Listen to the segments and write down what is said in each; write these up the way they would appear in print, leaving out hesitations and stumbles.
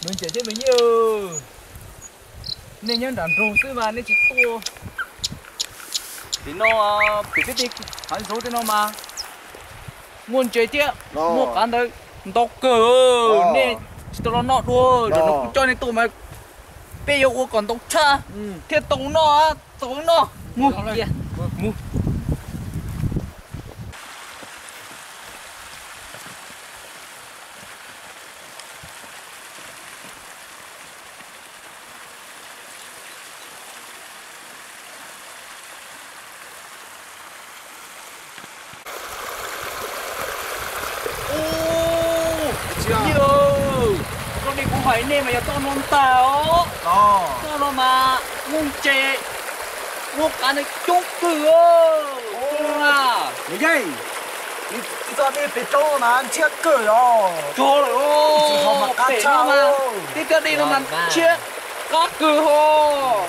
Mình chạy thêm mình nhiều nên nhân đàn rô xưa mà nên chỉ tua thì nó biết đi hắn số cho nó mà muốn chơi tiếp mua ăn đấy tao cờ nên tao nó đua rồi nó cho nên tụi mày bây giờ còn tao cha thì tao nó mua kia mua con đi cũng phải nên mà to non tao to nó mà ngung chè ngung cá này chốt cửa à cái gì đi cho đi phải cho nó ăn chiếc cửa rồi cho rồi để nó mà đi cái đi nó mà chiếc cá cửa hồ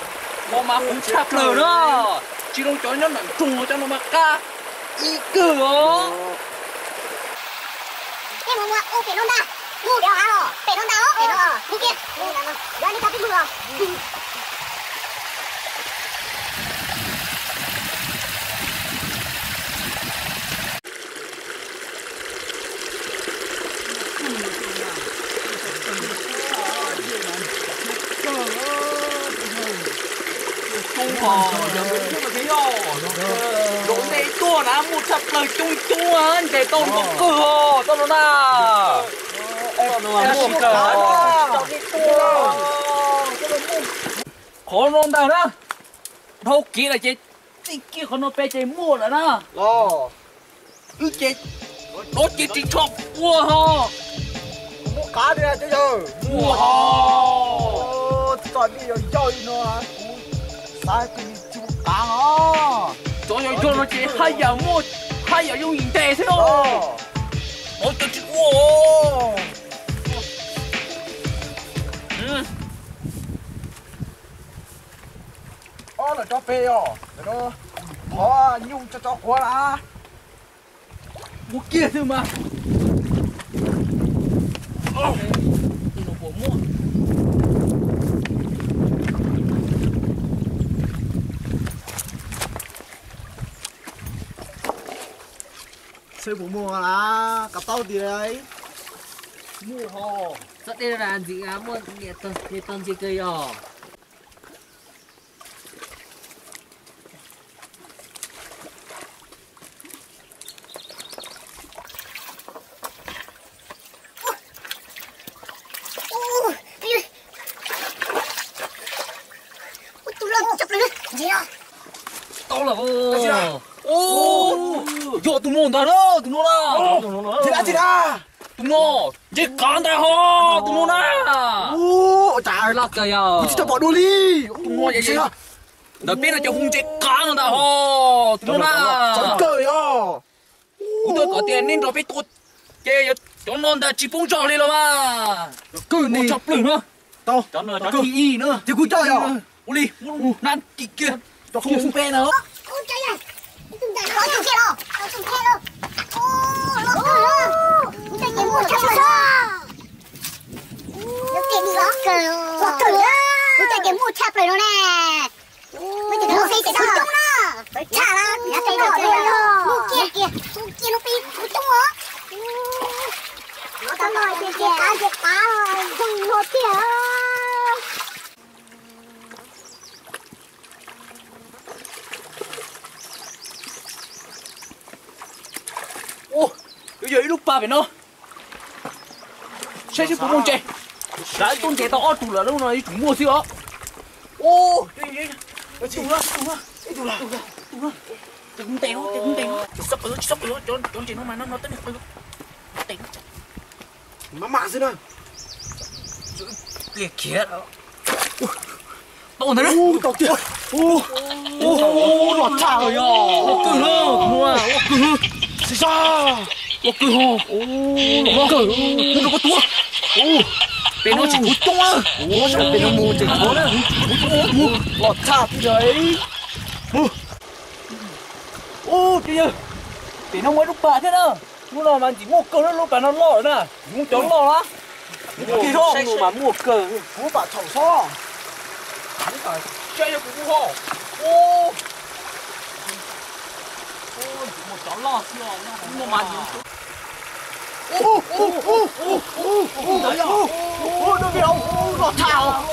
mà cũng chặt lửa đó chỉ don't cho nó nặng trùng cho nó mà cá ý cửa cái mua ô phải non ta mua đeo hả phải non ta phải non mua kia mua nào giờ đi ta biết mua chung hò giờ mình chưa mà thấy hò đối này tua đã một chập lời chung chung hơn để tôn có cửa hò tôn nó nào em mua cờ khó non đâu đó đâu kia là chị kia khó nó pe chị mua rồi đó cứ chị đó chị chọc mua hò mua cá đi chứ giờ mua hò toàn đi rồi chơi nó sai thì chú cá hả cho nó chị hay giờ dùng nhìn tè thế đâu ôi tôi chị mua là cho phê rồi nó có nhung cho quá là mua kia thôi mà nó của mua xây bộ mua là cặp tao gì đấy mua hồ rất đây là gì á mua để tông gì cây à tao là yo tụi nó đó tụi nó đó chị đã tụi nó chết cán đại ho tụi nó đó trời lắc cây à cho bỏ đuôi đi tụi nó vậy chứ đợt biết là cho hung chết cán đại ho tụi nó đó cười à tôi có tiền nên rồi biết tôi chơi cho nó đã chỉ phun trò lên rồi mà cười đi chọc lửa nữa tao cho nó cho y nữa chứ cứ chơi à đi nan kì kia cho không pe nữa ôi trời ơi chúng ta có chung kia đâu có chung kia đâu ô lóc cờ chúng ta chỉ mua cho sao nó tiền đi lóc cờ chúng ta chỉ mua chắp rồi đó nè bây giờ nó xây cái đó phải trả là nhà xây đó rồi mua kia nó bị mua chung hả nó tao nói kia ăn cái cá dùng một kia ô bây giờ lúc ba phải nó xe xe cũng chạy lại tôn chạy tao tụ là đâu này chúng mua xíu ô đi tụ ra cũng téo sắp rồi cho chị nó mà nó tới được téo má mạ thế nào kìa kìa tao thấy đấy tao kìa lọt thả rồi cứ hơ mua cứ hơ xì xa cứ hơ nó có tua bên nó chỉ hút tung á bên nó mua chỉ có đấy lọt thả đấy bây giờ bên nó mới lúc bạc thế nào lúc nào mà chỉ mua cờ nó lúc bạc nó lọ nè mua chó lọ á cái đó mà mua cờ mua bà chậu so chơi được cũng hò một chó lọ xíu mua mà gì đấy à nó bị ông lọt thảo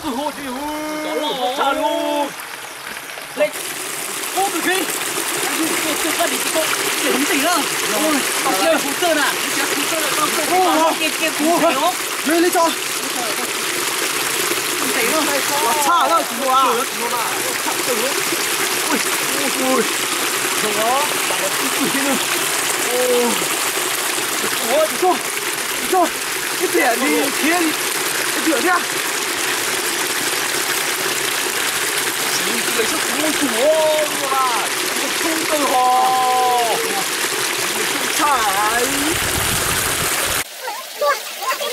cứ hô chứ lọt thảo luôn lên được đi cái gì cũng điểm gì nữa tao chơi phú sơn à phú sơn là tao chơi cái phú sơn đó lên cho thấy không thả ra chúng nó à ui đó bạn nó cứ thế nữa ôi cho cái biển đi kia đi cái biển nha lấy sức của chủ mà không từ hồ không phải ôi trời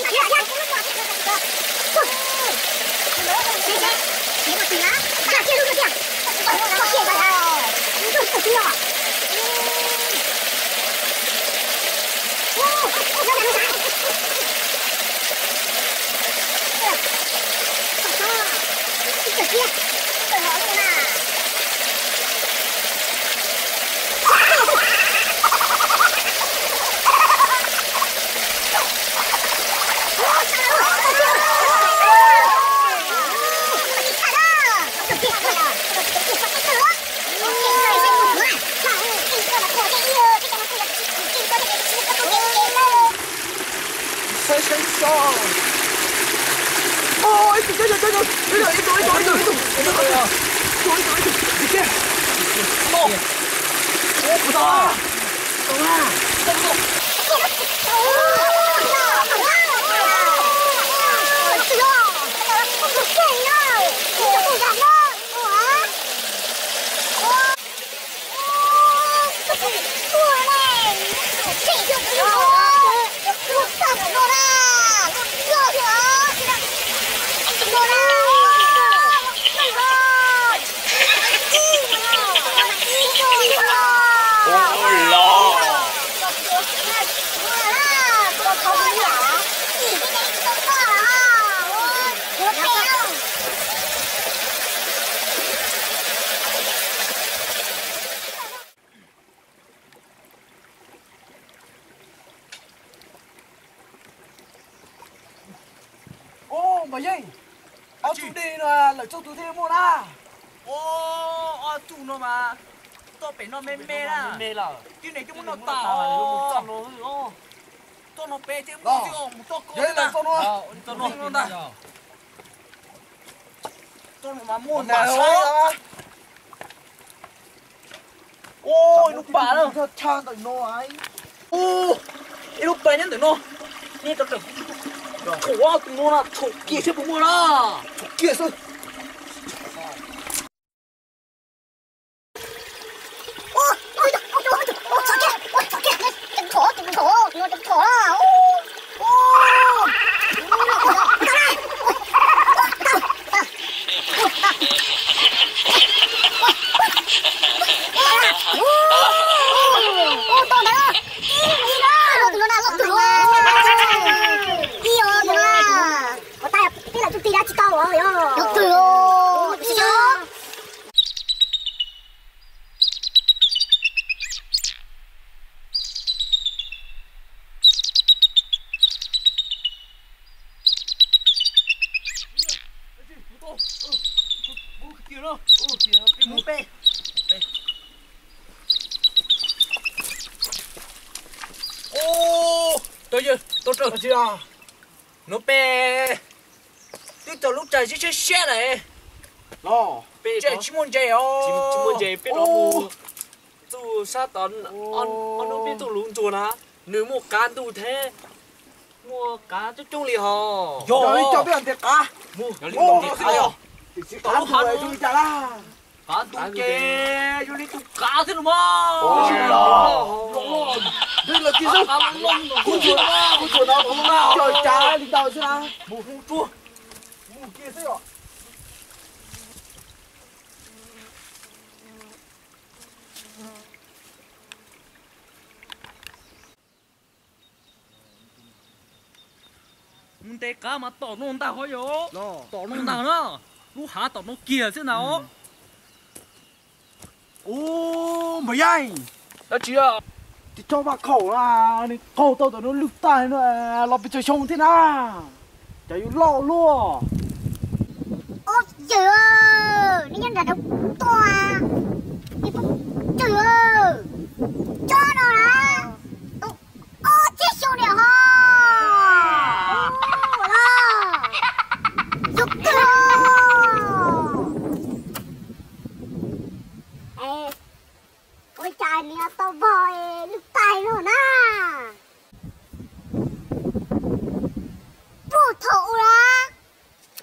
mày ơi áo chú đi là lại cho tôi thêm mua na áo chú nó mà tôi phải nó mê là cái này chúng nó tao tôi nó bé chứ mua chứ ông tôi có đấy là tôi nó ta tôi mà mua bà sao ôi lúc bà đâu cho cha tụi nó ấy lúc bà nhắn tụi nó nghe tao được khổ tụi nó là khổ kia chứ không mua đó kia sao Hãy subscribe cho kênh Ghiền Mì Gõ để không bỏ lỡ những video hấp dẫn. tốt rồi chưa nó bé tí tao lúc chạy chứ xe này lo chạy chỉ muốn chạy ô chỉ muốn chạy biết nó mù tu sa tอนon nó biết tu lún chùa na nếu một can tu thế mua cá chút chung lì hò rồi cho biết ăn thịt cá mua nó liên ô tục nó đi sao thì chỉ cá thôi chúng ta là cá tu kê vô đi tu cá thế đúng ôi không đây là cái gì cô chuột nó không nào trời cha đi đâu chứ nào mù chua mù kia thế rồi muốn té cá mà tỏ nôn ta khó yo tỏ nôn ta nó lúc há tỏ nó kia thế nào ô mày ai đó chưa thì cho bà khẩu là khẩu tao tao nó lục tài nó lo bị chơi xong thế nào chạy lo luôn Ôi trời ơi, nó nhân là đâu to à. Trời ơi, cho nó là ô chết xuống đi hả? Ô là giúp cơ. Ê, ôi trời nè tao vòi lúc tay rồi nè. Bố thụ ra.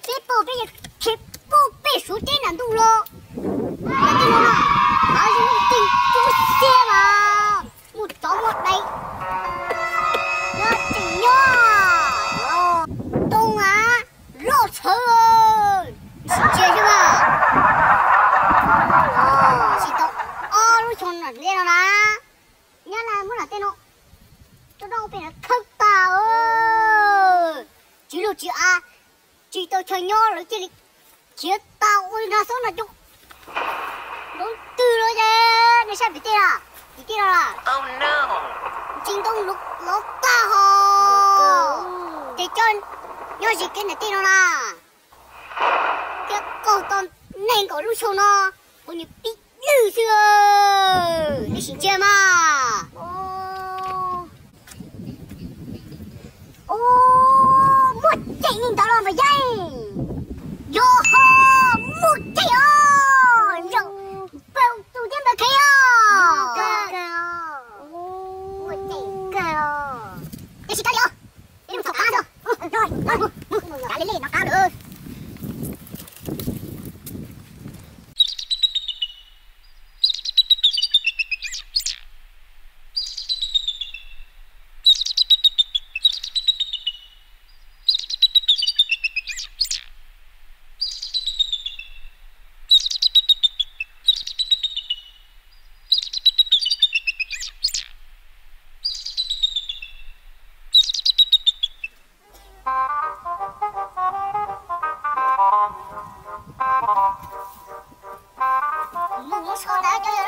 Biết bố bây giờ chết bố bị xuống trên làm đủ lo. Mà tên nó nói gì tình chú xe mà. Một chó một đây. Nó chỉnh nhó. Tung á. Lô chơ ơi. Chết chứ mà. Chị tao. Lúc chôn là lên nó nà. Nhá là muốn là tên nó. Tôi đâu phải là thức tao ơi. Chứ đâu chị à. Chị tao chơi nhau rồi chị chết tao ôi nó sống là chút nó từ rồi chứ này sao bị tê à bị tê à oh no chính tông lúc lót ta hò để chân nhớ gì cái này tê nó là cái câu tao nên có lúc sau nó có những bị lư xưa này xin chơi mà ô một chạy nhìn tao làm vậy yo ho một chạy ơi yo bao tu tiên bạc kia một chạy cơ để chị cá đi đi một thằng cá rồi rồi cá lên nó cá được muốn sao đã chơi rồi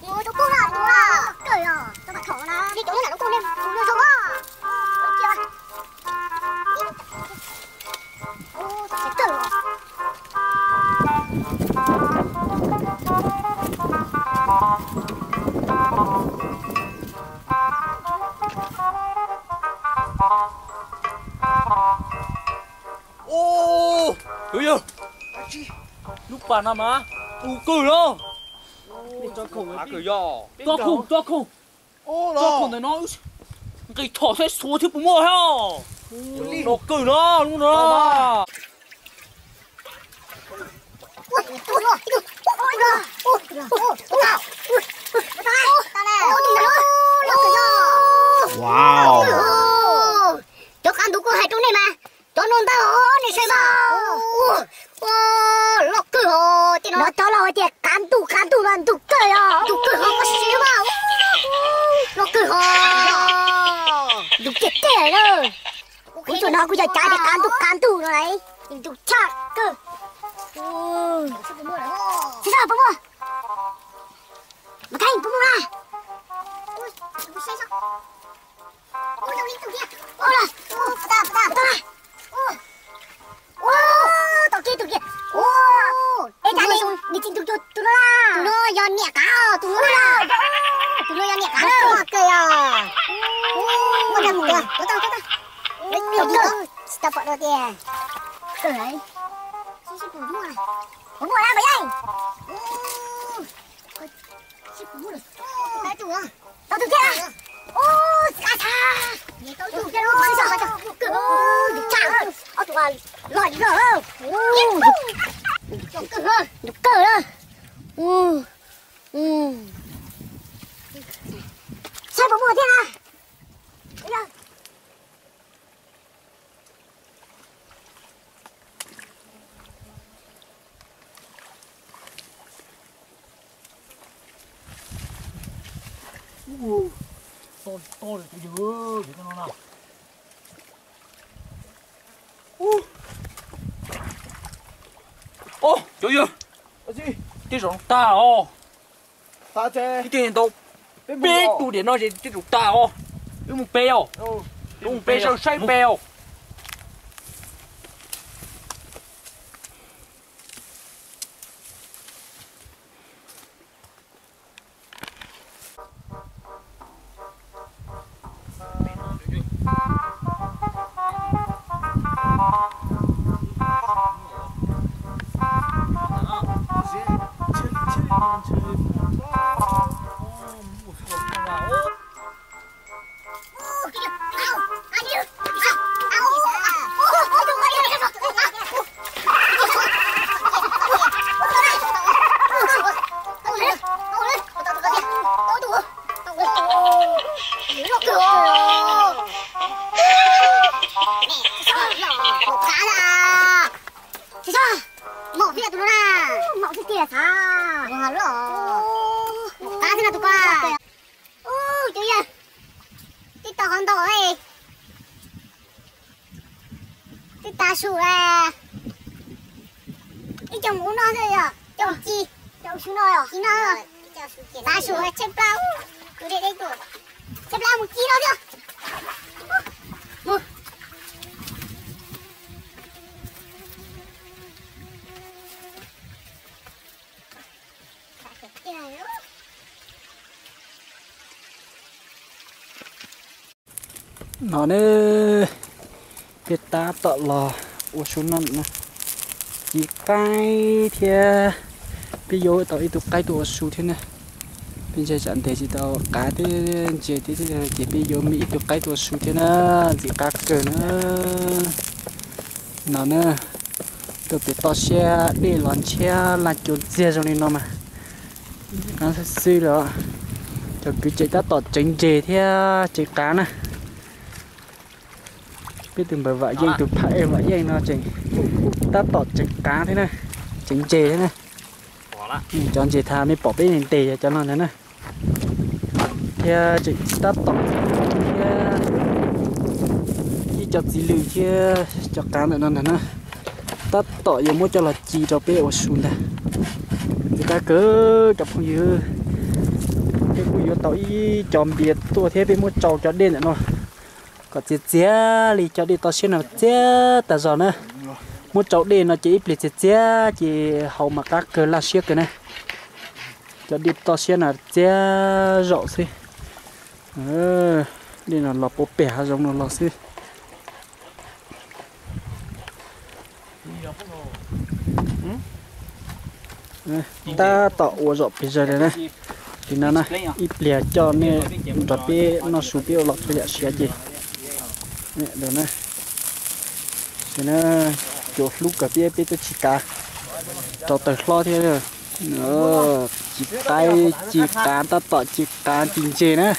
ngồi tao cũng làm đúng à cười à tao bắt thỏ nè đi chỗ nào nó cũng đem chúng nó xuống à chưa ô tao sẽ cười ô cười chưa lúc bà nào mà cười đó cho khủng à cười do cho khủng ô cho lo con này nó cái thỏ sẽ xuống thì bụng mồi ha nó cười đó luôn đó wow cho ăn đủ có hai chỗ này mà cho nôn tao này xem mà lọc cười hồ thì nó cho lo thì cán tủ mà tủ cười hồ có xíu mà lọc cười hồ đủ chết tệ rồi cũng cho nó cũng giờ trái để cán tủ rồi đấy đủ chặt cơ thế sao bố mua mà cái bố mua ra ôi bố xe sao ôi đâu đi tủ kia ôi là ta ô tao kia ô ê cha đi xin tụi nó do nhẹ cá tụi nó do nhẹ cá đó kìa Kita buat roti eh. Betul. Sisi bulu ah. Bulu lah bayang. Sisi bulu. Tahu tu ah. Tahu tu dia. Oh, kata. Ni tahu tu dia. Sisa macam. Oh, cak. Oh tu ah. Loi loi. Oh. Được cơ đó. Sao bố mua thế à? Bây giờ. To được dữ vậy nó nào. Ô, chỗ gì? Cái gì? Cái rồng ta ô. Ta chơi. Cái tiền đâu? Bé tụ điện nó gì cái rồng ta ô. Đúng một bèo. Đúng một bèo sao say bèo. Ta sủ à, cái chồng uống nó rồi à, chồng chi, chồng sủ nó à, chi nó à, ta sủ là chép bao, cứ để đây tuổi, chép bao một chi đó chưa, một, nó nè. Việt ta tọt lò ô số năm nè chỉ cái thì bây giờ tao ít cái đồ số thế này bây giờ chẳng thể chỉ tao cá thế chỉ bây giờ mình ít cái đồ số thế này chỉ cá cỡ nó nè tao bị tao xe đi lăn xe là chuột dê rồi nên nó mà nó sẽ xí rồi cho cứ chạy ta tọt tránh dê thế chỉ cá nè biết từng bởi vậy dây tụt phải vậy dây nó chỉnh ta tọt chỉnh cá thế này chỉnh chè thế này chọn chè thà mới bỏ bên nền tề cho nó thế này thì chỉnh ta tọt chỉ chọn gì lười chứ cho cá nữa nó nè ta tọt giờ mua cho là chỉ cho bé ở xuống này người ta cứ chọc không dư cái cùi vô tỏi chọn biệt tua thế bé mua trầu cho đen nữa nó có chết chết li cho đi tao xem nào chết ta giờ nữa một cháu đi nó chỉ ít li chết chết chỉ hậu mà các cơ la xiết cái này cho đi tao xem nào chết rõ xí đi là lọp bố bẻ giống nó lọp xí ta tạo ổ rõ bây giờ đây này thì nó này ít lẻ cho nên cho bé nó sụp bé lọp bây giờ xé gì nè được nè thì nó chỗ lúc cả bia bia tôi chỉ cá cho tới lo thế rồi chỉ cá ta tọt chỉ cá chính chế nè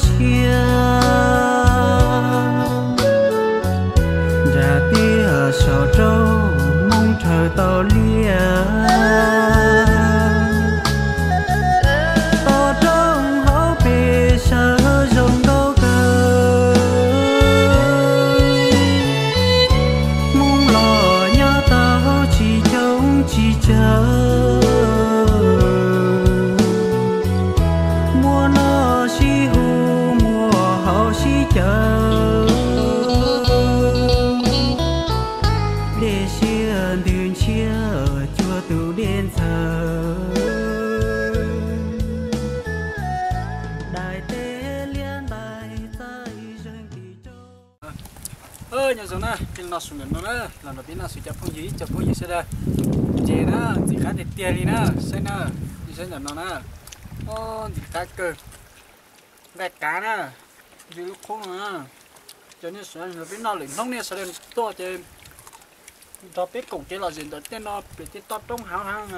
xia ra tia sầu trâu mong trời tao lia tao trong hậu bề sợ rồng đâu cơ mong lò nhớ tao chỉ trông chỉ chờ mùa nó xí hu mùa hậu xí chờ để xia đường chia chùa tu đến giờ đại tế liên đại tại rừng kỳ châu nhà số na trên nó xuống nó na là nó biết nó sử chập phong gì sẽ ra chế na chỉ khá để tiền đi na sẽ na đi sẽ nhận nó na thì cá cơ gạch cá na dù lúc khô na cho nên sẽ nó biết nó lĩnh thông nên sẽ lên to chế đó biết cổng chế là gì đó tên nó bị chế to trong hào hang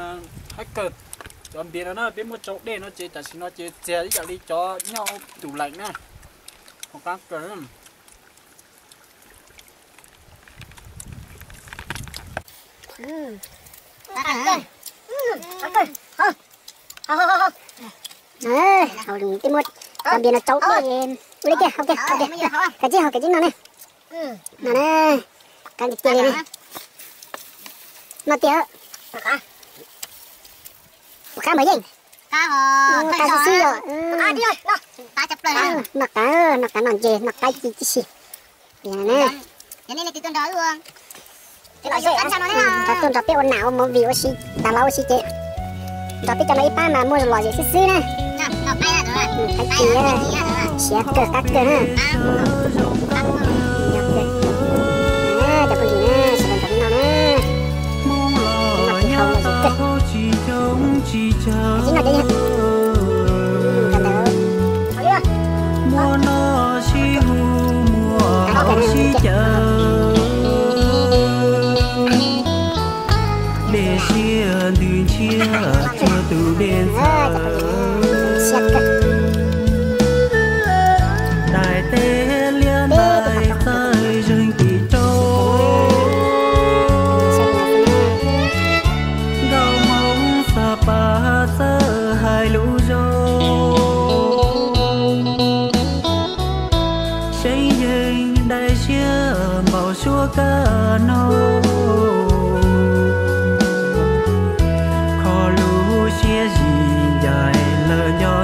hết cơ còn biết nó biết một chỗ để nó chế tại sao nó chế chế đi cho nhau tủ lạnh na một cá cơ Hầu đừng tìm một làm biển là cháu đi lấy kia ok cái gì nó này cái tiền này nó tiền cá mấy gì cá xí rồi đi rồi cá chập lời nó cá nòng chè nó cá chi nè cái này là cái con đó luôn cái tuần tập biết ôn não mà vì oxy ta lâu oxy chế tập biết cho nó ít ba mà mua lò gì xí nè cái gì á xé cờ cắt cờ ha chả có gì nè sẽ làm tập nào nè mặt thì không là gì cờ chỉ là đây nha mùa nó xí hu mùa hậu xí chờ để xia đường chia cho tu đến giờ đại tế liên đại tại rừng kỳ châu gạo mong sa pa sơ hai lũ rô xây dựng đại xia màu xua ca nô chia gì dài lời nhỏ